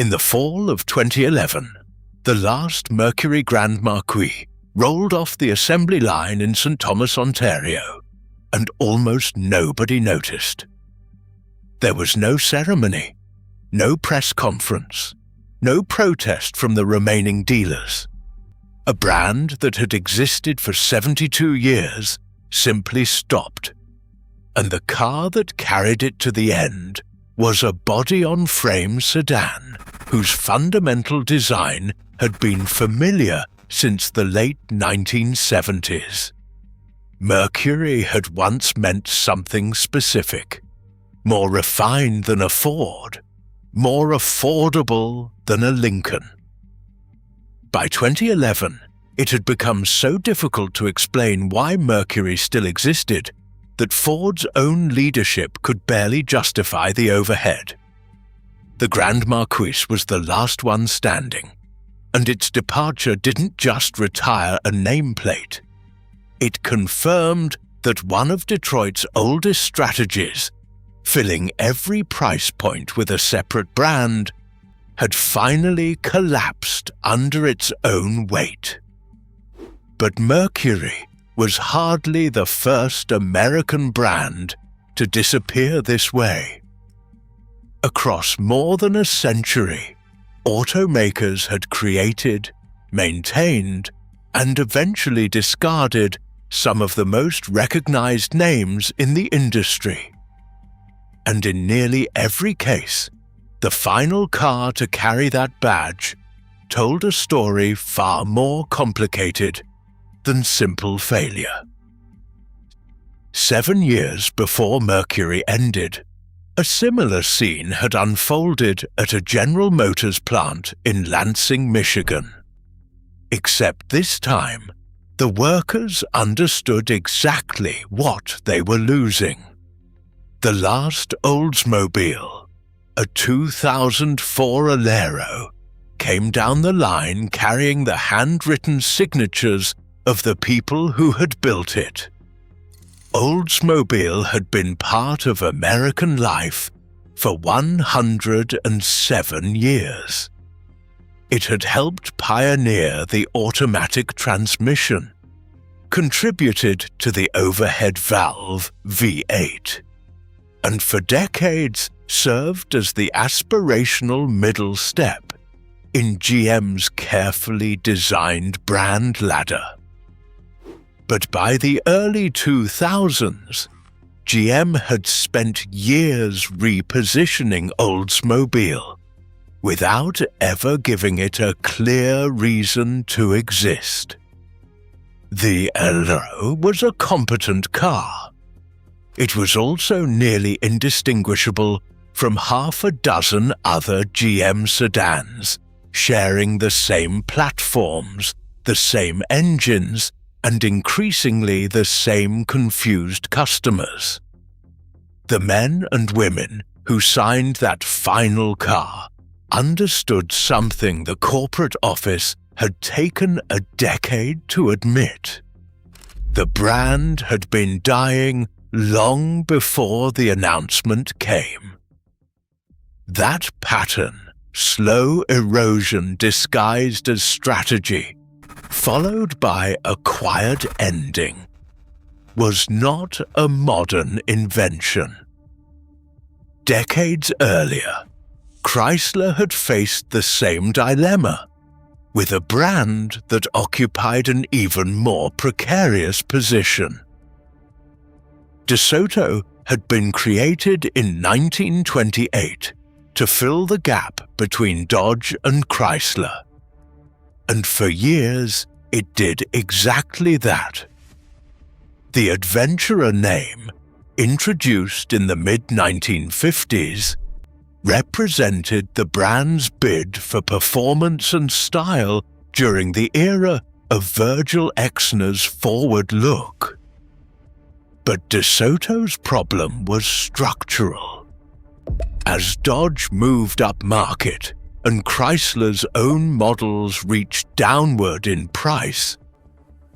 In the fall of 2011, the last Mercury Grand Marquis rolled off the assembly line in St. Thomas, Ontario, and almost nobody noticed. There was no ceremony, no press conference, no protest from the remaining dealers. A brand that had existed for 72 years simply stopped, and the car that carried it to the end was a body-on-frame sedan whose fundamental design had been familiar since the late 1970s. Mercury had once meant something specific, more refined than a Ford, more affordable than a Lincoln. By 2011, it had become so difficult to explain why Mercury still existed that Ford's own leadership could barely justify the overhead. The Grand Marquis was the last one standing, and its departure didn't just retire a nameplate. It confirmed that one of Detroit's oldest strategies, filling every price point with a separate brand, had finally collapsed under its own weight. But Mercury was hardly the first American brand to disappear this way. Across more than a century, automakers had created, maintained, and eventually discarded some of the most recognized names in the industry. And in nearly every case, the final car to carry that badge told a story far more complicated than simple failure. 7 years before Mercury ended, a similar scene had unfolded at a General Motors plant in Lansing, Michigan. Except this time, the workers understood exactly what they were losing. The last Oldsmobile, a 2004 Alero, came down the line carrying the handwritten signatures of the people who had built it. Oldsmobile had been part of American life for 107 years. It had helped pioneer the automatic transmission, contributed to the overhead valve V8, and for decades served as the aspirational middle step in GM's carefully designed brand ladder. But by the early 2000s, GM had spent years repositioning Oldsmobile without ever giving it a clear reason to exist. The Alero was a competent car. It was also nearly indistinguishable from half a dozen other GM sedans, sharing the same platforms, the same engines, and increasingly the same confused customers. The men and women who signed that final car understood something the corporate office had taken a decade to admit. The brand had been dying long before the announcement came. That pattern, slow erosion disguised as strategy, followed by a quiet ending, was not a modern invention. Decades earlier, Chrysler had faced the same dilemma, with a brand that occupied an even more precarious position. DeSoto had been created in 1928 to fill the gap between Dodge and Chrysler. And for years, it did exactly that. The adventurer name, introduced in the mid-1950s, represented the brand's bid for performance and style during the era of Virgil Exner's forward look. But DeSoto's problem was structural. As Dodge moved up market, and Chrysler's own models reached downward in price,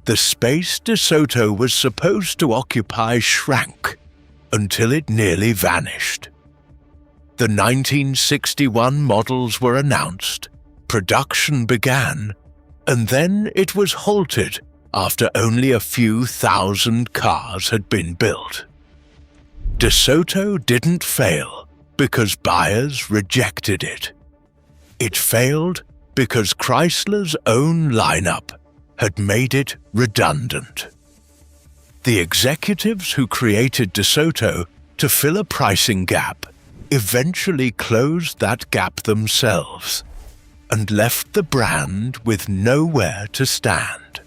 the space DeSoto was supposed to occupy shrank until it nearly vanished. The 1961 models were announced, production began, and then it was halted after only a few thousand cars had been built. DeSoto didn't fail because buyers rejected it. It failed because Chrysler's own lineup had made it redundant. The executives who created DeSoto to fill a pricing gap eventually closed that gap themselves and left the brand with nowhere to stand.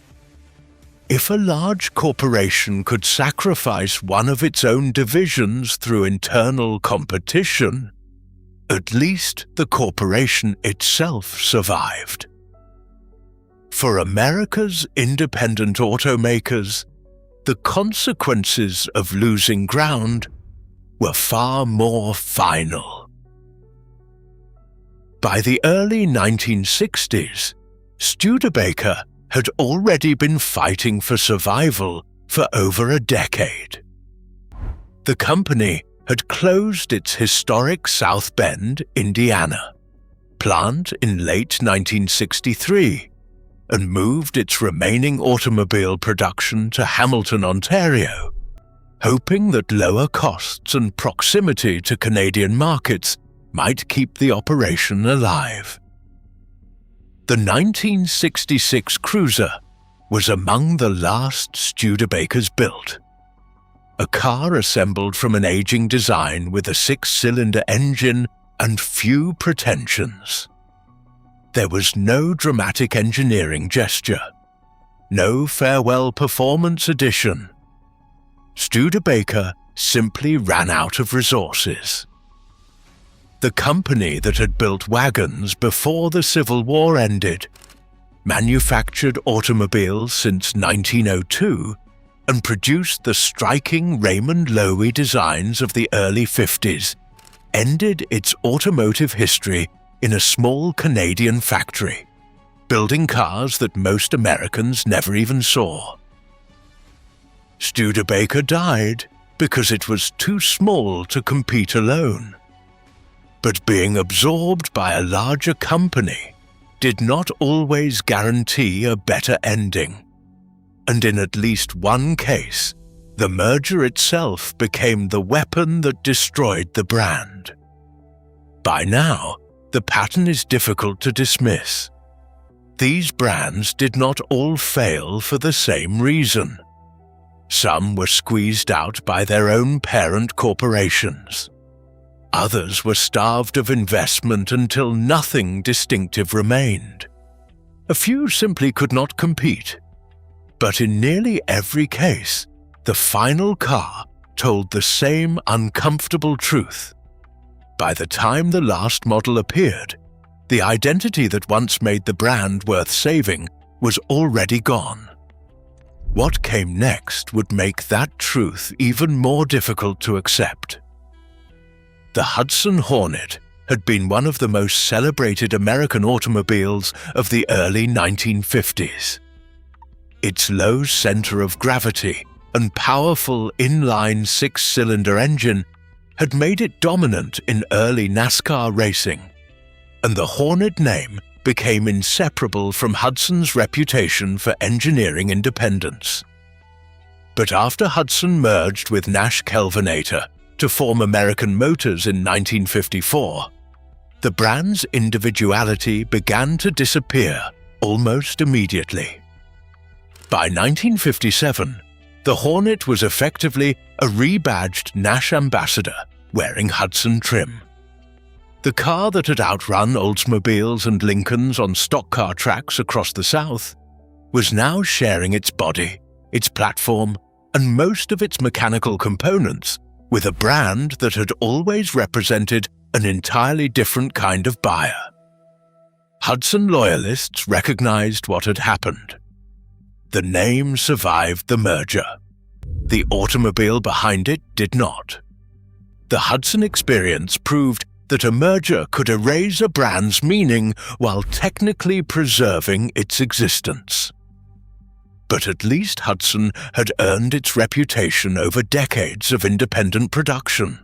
If a large corporation could sacrifice one of its own divisions through internal competition, at least the corporation itself survived. For America's independent automakers, the consequences of losing ground were far more final. By the early 1960s, Studebaker had already been fighting for survival for over a decade. The company had closed its historic South Bend, Indiana, plant in late 1963 and moved its remaining automobile production to Hamilton, Ontario, hoping that lower costs and proximity to Canadian markets might keep the operation alive. The 1966 Cruiser was among the last Studebakers built. A car assembled from an aging design with a 6-cylinder engine and few pretensions. There was no dramatic engineering gesture, no farewell performance edition. Studebaker simply ran out of resources. The company that had built wagons before the Civil War ended, manufactured automobiles since 1902, and produced the striking Raymond Loewy designs of the early 50s, ended its automotive history in a small Canadian factory, building cars that most Americans never even saw. Studebaker died because it was too small to compete alone. But being absorbed by a larger company did not always guarantee a better ending. And in at least one case, the merger itself became the weapon that destroyed the brand. By now, the pattern is difficult to dismiss. These brands did not all fail for the same reason. Some were squeezed out by their own parent corporations. Others were starved of investment until nothing distinctive remained. A few simply could not compete. But in nearly every case, the final car told the same uncomfortable truth. By the time the last model appeared, the identity that once made the brand worth saving was already gone. What came next would make that truth even more difficult to accept. The Hudson Hornet had been one of the most celebrated American automobiles of the early 1950s. Its low center of gravity and powerful inline 6-cylinder engine had made it dominant in early NASCAR racing, and the Hornet name became inseparable from Hudson's reputation for engineering independence. But after Hudson merged with Nash Kelvinator to form American Motors in 1954, the brand's individuality began to disappear almost immediately. By 1957, the Hornet was effectively a rebadged Nash ambassador wearing Hudson trim. The car that had outrun Oldsmobiles and Lincolns on stock car tracks across the South was now sharing its body, its platform, and most of its mechanical components with a brand that had always represented an entirely different kind of buyer. Hudson loyalists recognized what had happened. The name survived the merger. The automobile behind it did not. The Hudson experience proved that a merger could erase a brand's meaning while technically preserving its existence. But at least Hudson had earned its reputation over decades of independent production.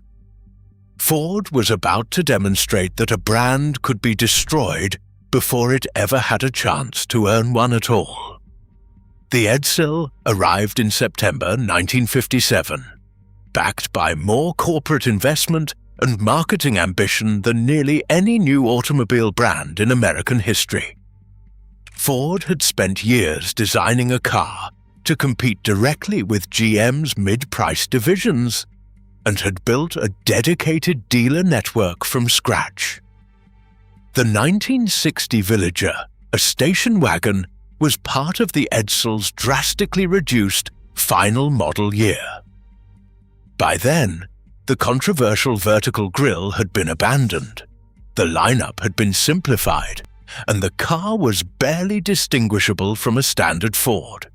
Ford was about to demonstrate that a brand could be destroyed before it ever had a chance to earn one at all. The Edsel arrived in September 1957, backed by more corporate investment and marketing ambition than nearly any new automobile brand in American history. Ford had spent years designing a car to compete directly with GM's mid-price divisions and had built a dedicated dealer network from scratch. The 1960 Villager, a station wagon, was part of the Edsel's drastically reduced final model year. By then, the controversial vertical grille had been abandoned, the lineup had been simplified, and the car was barely distinguishable from a standard Ford.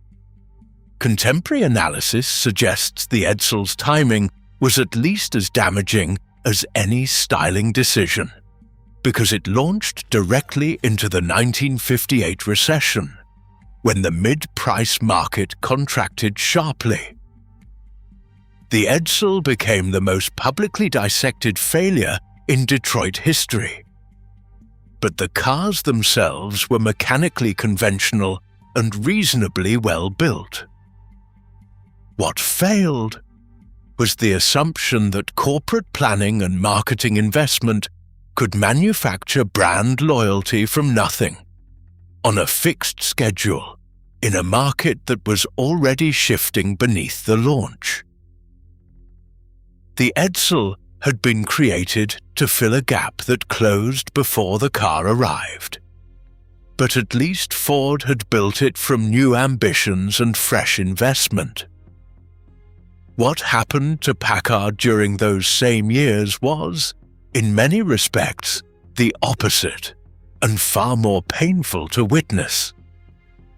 Contemporary analysis suggests the Edsel's timing was at least as damaging as any styling decision, because it launched directly into the 1958 recession, when the mid-price market contracted sharply. The Edsel became the most publicly dissected failure in Detroit history. But the cars themselves were mechanically conventional and reasonably well built. What failed was the assumption that corporate planning and marketing investment could manufacture brand loyalty from nothing, on a fixed schedule, in a market that was already shifting beneath the launch. The Edsel had been created to fill a gap that closed before the car arrived. But at least Ford had built it from new ambitions and fresh investment. What happened to Packard during those same years was, in many respects, the opposite, and far more painful to witness.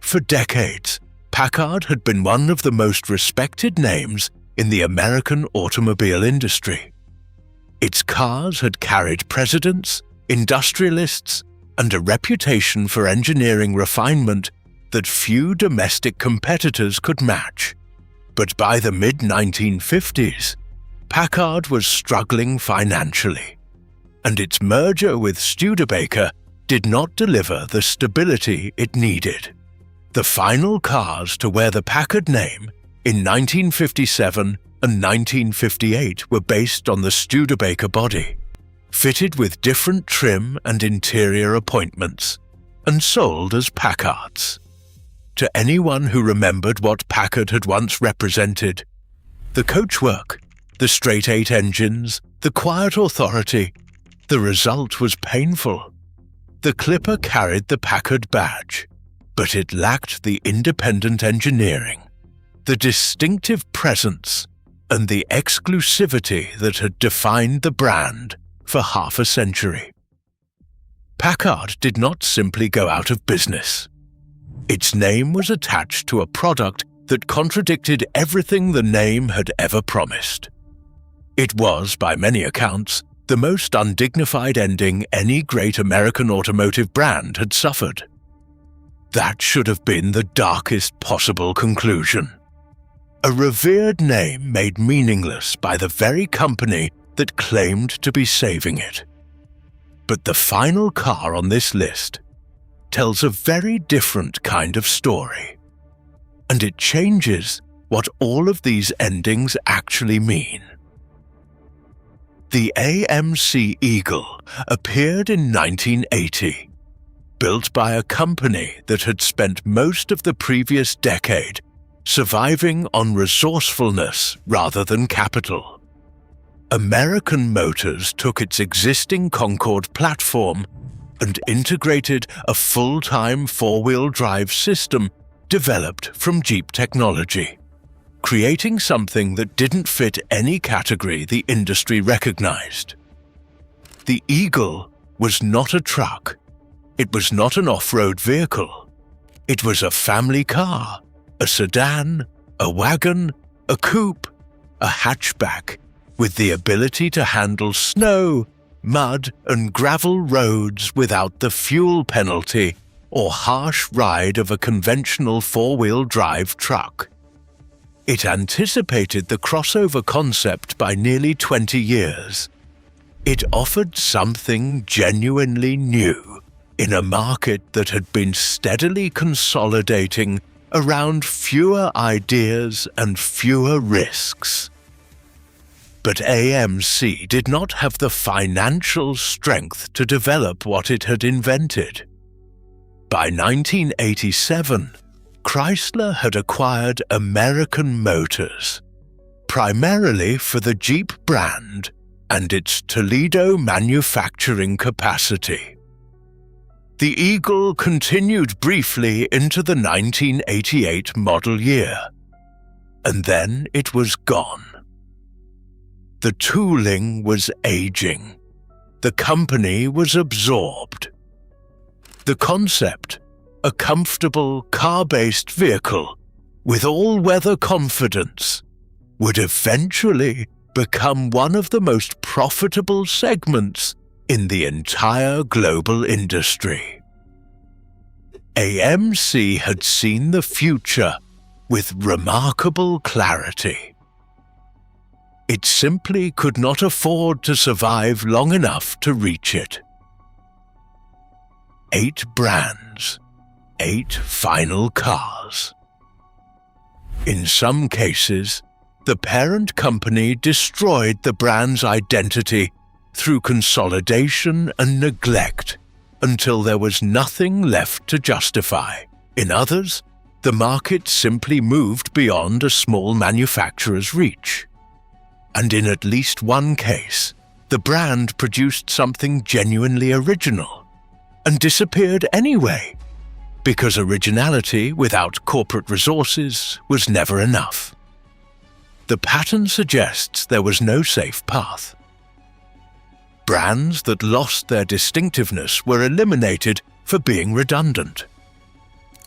For decades, Packard had been one of the most respected names in the American automobile industry. Its cars had carried presidents, industrialists, and a reputation for engineering refinement that few domestic competitors could match. But by the mid-1950s, Packard was struggling financially, and its merger with Studebaker did not deliver the stability it needed. The final cars to wear the Packard name in 1957 and 1958 were based on the Studebaker body, fitted with different trim and interior appointments, and sold as Packards. To anyone who remembered what Packard had once represented, the coachwork, the straight-eight engines, the quiet authority, the result was painful. The Clipper carried the Packard badge, but it lacked the independent engineering, the distinctive presence, and the exclusivity that had defined the brand for half a century. Packard did not simply go out of business. Its name was attached to a product that contradicted everything the name had ever promised. It was, by many accounts, the most undignified ending any great American automotive brand had suffered. That should have been the darkest possible conclusion. A revered name made meaningless by the very company that claimed to be saving it. But the final car on this list tells a very different kind of story, and it changes what all of these endings actually mean. The AMC Eagle appeared in 1980, built by a company that had spent most of the previous decade surviving on resourcefulness rather than capital. American Motors took its existing Concorde platform and integrated a full-time four-wheel drive system developed from Jeep technology, creating something that didn't fit any category the industry recognized. The Eagle was not a truck. It was not an off-road vehicle. It was a family car, a sedan, a wagon, a coupe, a hatchback, with the ability to handle snow, mud, and gravel roads without the fuel penalty or harsh ride of a conventional four-wheel drive truck. It anticipated the crossover concept by nearly 20 years. It offered something genuinely new in a market that had been steadily consolidating around fewer ideas and fewer risks. But AMC did not have the financial strength to develop what it had invented. By 1987, Chrysler had acquired American Motors, primarily for the Jeep brand and its Toledo manufacturing capacity. The Eagle continued briefly into the 1988 model year, and then it was gone. The tooling was aging. The company was absorbed. The concept, a comfortable car-based vehicle with all-weather confidence, would eventually become one of the most profitable segments in the entire global industry. AMC had seen the future with remarkable clarity. It simply could not afford to survive long enough to reach it. 8 brands, 8 final cars. In some cases, the parent company destroyed the brand's identity through consolidation and neglect until there was nothing left to justify. In others, the market simply moved beyond a small manufacturer's reach. And in at least one case, the brand produced something genuinely original and disappeared anyway, because originality without corporate resources was never enough. The pattern suggests there was no safe path. Brands that lost their distinctiveness were eliminated for being redundant.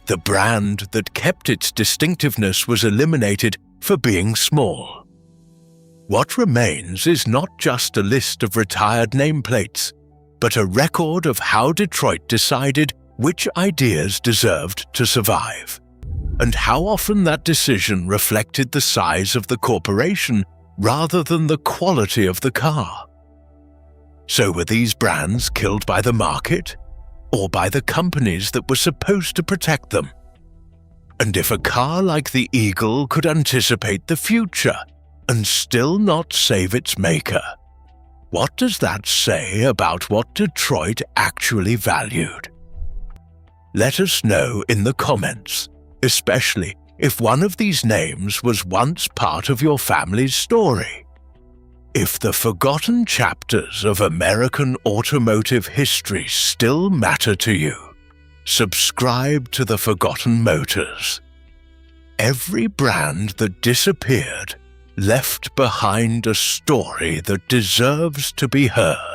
The brand that kept its distinctiveness was eliminated for being small. What remains is not just a list of retired nameplates, but a record of how Detroit decided which ideas deserved to survive, and how often that decision reflected the size of the corporation rather than the quality of the car. So were these brands killed by the market, or by the companies that were supposed to protect them? And if a car like the Eagle could anticipate the future and still not save its maker, what does that say about what Detroit actually valued? Let us know in the comments, especially if one of these names was once part of your family's story. If the forgotten chapters of American automotive history still matter to you, subscribe to the Forgotten Motors. Every brand that disappeared left behind a story that deserves to be heard.